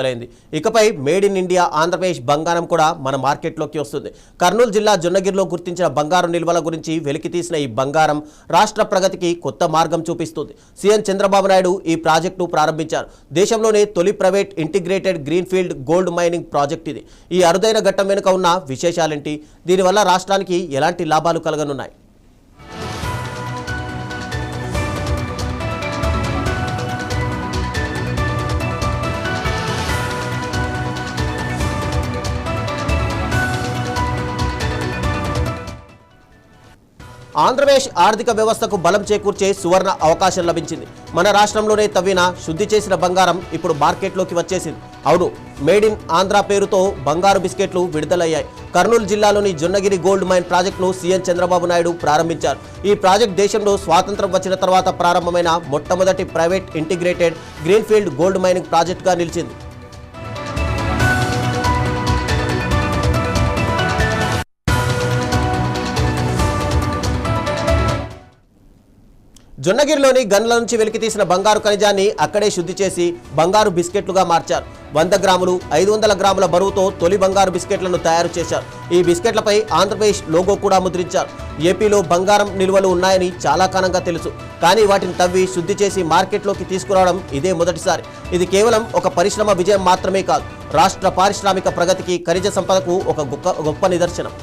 మొదలైంది. ఇకపై made in India Andhra Pradesh బంగారం కూడా మన మార్కెట్లోకి వస్తుంది. కర్నూలు జిల్లా జొన్నగిరిలో గుర్తించిన బంగారు నిల్వల గురించి వెలికితీసిన ఈ బంగారం రాష్ట్ర ప్రగతికి కొత్త మార్గం చూపిస్తుంది. సీఎం చంద్రబాబు నాయుడు ఈ ప్రాజెక్టును ప్రారంభించారు. దేశంలోనే తొలి private integrated greenfield gold mining project ఇది. ఈ అరుదైన ఘట్టం వెనుక ఉన్న విశేషాలేంటి? దీనివల్ల రాష్ట్రానికి ఎలాంటి లాభాలు కలగనున్నాయి? ఆంధ్రప్రదేశ్ ఆర్థిక వ్యవస్థకు బలం చేకూర్చే సువర్ణ అవకాశం లభించింది. మన రాష్ట్రంలోనే తవ్విన శుద్ధి చేసిన బంగారం ఇప్పుడు మార్కెట్లోకి వచ్చేసింది. అవును, మేడ్ ఇన్ ఆంధ్ర పేరుతో బంగారు బిస్కెట్లు విడుదలయ్యాయి. కర్నూలు జిల్లాలోని జొన్నగిరి గోల్డ్ మైన్ ప్రాజెక్టును సీఎం చంద్రబాబు నాయుడు ప్రారంభించారు. ఈ ప్రాజెక్ట్ దేశంలో స్వాతంత్రం వచ్చిన తర్వాత ప్రారంభమైన మొట్టమొదటి private integrated greenfield gold mining ప్రాజెక్టుగా నిలిచింది. జొన్నగిరిలోని గన్ల నుంచి వెలికితీసిన బంగారు ఖనిజాన్ని అక్కడే శుద్ధి చేసి బంగారు బిస్కెట్లుగా మార్చారు. 100 గ్రాములు 500 గ్రాముల బరువుతో తొలి బంగారు బిస్కెట్లను తయారు చేశారు. ఈ బిస్కెట్లపై ఆంధ్రప్రదేశ్ లోగో కూడా ముద్రించారు. ఏపీలో బంగారం నిల్వలు ఉన్నాయని చాలా కాలంగా తెలుసు, కానీ వాటిని తవ్వి శుద్ధి చేసి మార్కెట్లోకి తీసుకురావడం ఇదే మొదటిసారి. ఇది కేవలం ఒక పరిశ్రమ విజయం మాత్రమే కాదు, రాష్ట్ర పారిశ్రామిక ప్రగతికి, ఖనిజ సంపదకు ఒక గొప్ప నిదర్శనం.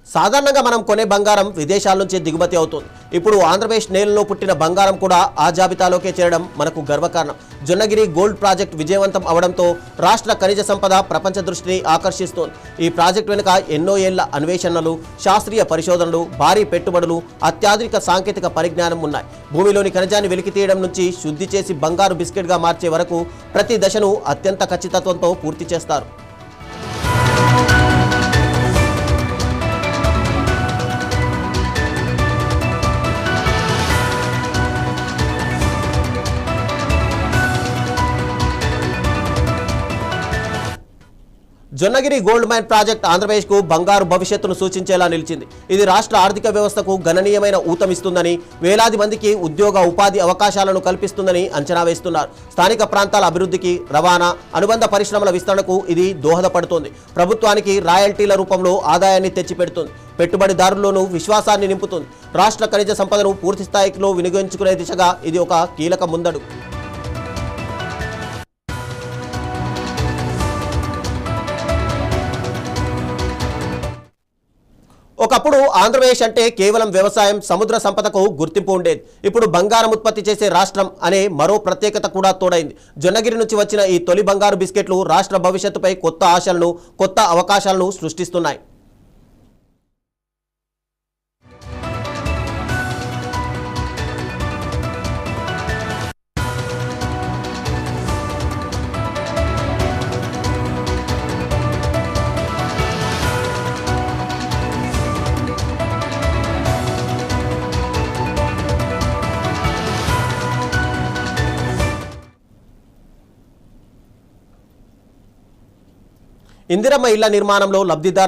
సాధారణంగా మనం కొనే బంగారం విదేశాల నుంచి దిగుమతి అవుతుంది. ఇప్పుడు ఆంధ్రప్రదేశ్ నేలలో పుట్టిన బంగారం కూడా ఆ జాబితాలోకే చేరడం మనకు గర్వకారణం. జొన్నగిరి గోల్డ్ ప్రాజెక్ట్ విజయవంతం అవడంతో రాష్ట్ర ఖనిజ సంపద ప్రపంచ దృష్టిని ఆకర్షిస్తోంది. ఈ ప్రాజెక్టు వెనుక ఎన్నో ఏళ్ల అన్వేషణలు, శాస్త్రీయ పరిశోధనలు, భారీ పెట్టుబడులు, అత్యాధునిక సాంకేతిక పరిజ్ఞానం ఉన్నాయి. భూమిలోని ఖనిజాన్ని వెలికి తీయడం నుంచి శుద్ధి చేసి బంగారు బిస్కెట్గా మార్చే వరకు ప్రతి దశను అత్యంత ఖచ్చితత్వంతో పూర్తి చేస్తారు. జొన్నగిరి గోల్డ్ మైన్ ప్రాజెక్ట్ ఆంధ్రప్రదేశ్కు బంగారు భవిష్యత్తును సూచించేలా నిలిచింది. ఇది రాష్ట్ర ఆర్థిక వ్యవస్థకు గణనీయమైన ఊతమిస్తుందని, వేలాది మందికి ఉద్యోగ ఉపాధి అవకాశాలను కల్పిస్తుందని అంచనా వేస్తున్నారు. స్థానిక ప్రాంతాల అభివృద్ధికి, రవాణా, అనుబంధ పరిశ్రమల విస్తరణకు ఇది దోహదపడుతోంది. ప్రభుత్వానికి రాయల్టీల రూపంలో ఆదాయాన్ని తెచ్చిపెడుతుంది. పెట్టుబడిదారుల్లోనూ విశ్వాసాన్ని నింపుతుంది. రాష్ట్ర ఖనిజ సంపదను పూర్తి స్థాయిలో వినియోగించుకునే దిశగా ఇది ఒక కీలక ముందడుగు. ఒకప్పుడు ఆంధ్రప్రదేశ్ అంటే కేవలం వ్యవసాయం, సముద్ర సంపదకు గుర్తింపు ఉండేది. ఇప్పుడు బంగారం ఉత్పత్తి చేసే రాష్ట్రం అనే మరో ప్రత్యేకత కూడా తోడైంది. జొన్నగిరి నుంచి వచ్చిన ఈ తొలి బంగారు బిస్కెట్లు రాష్ట్ర భవిష్యత్తుపై కొత్త ఆశలను, కొత్త అవకాశాలను సృష్టిస్తున్నాయి. ఇందిరమ్మ ఇళ్ల నిర్మాణంలో లబ్ధిదారులు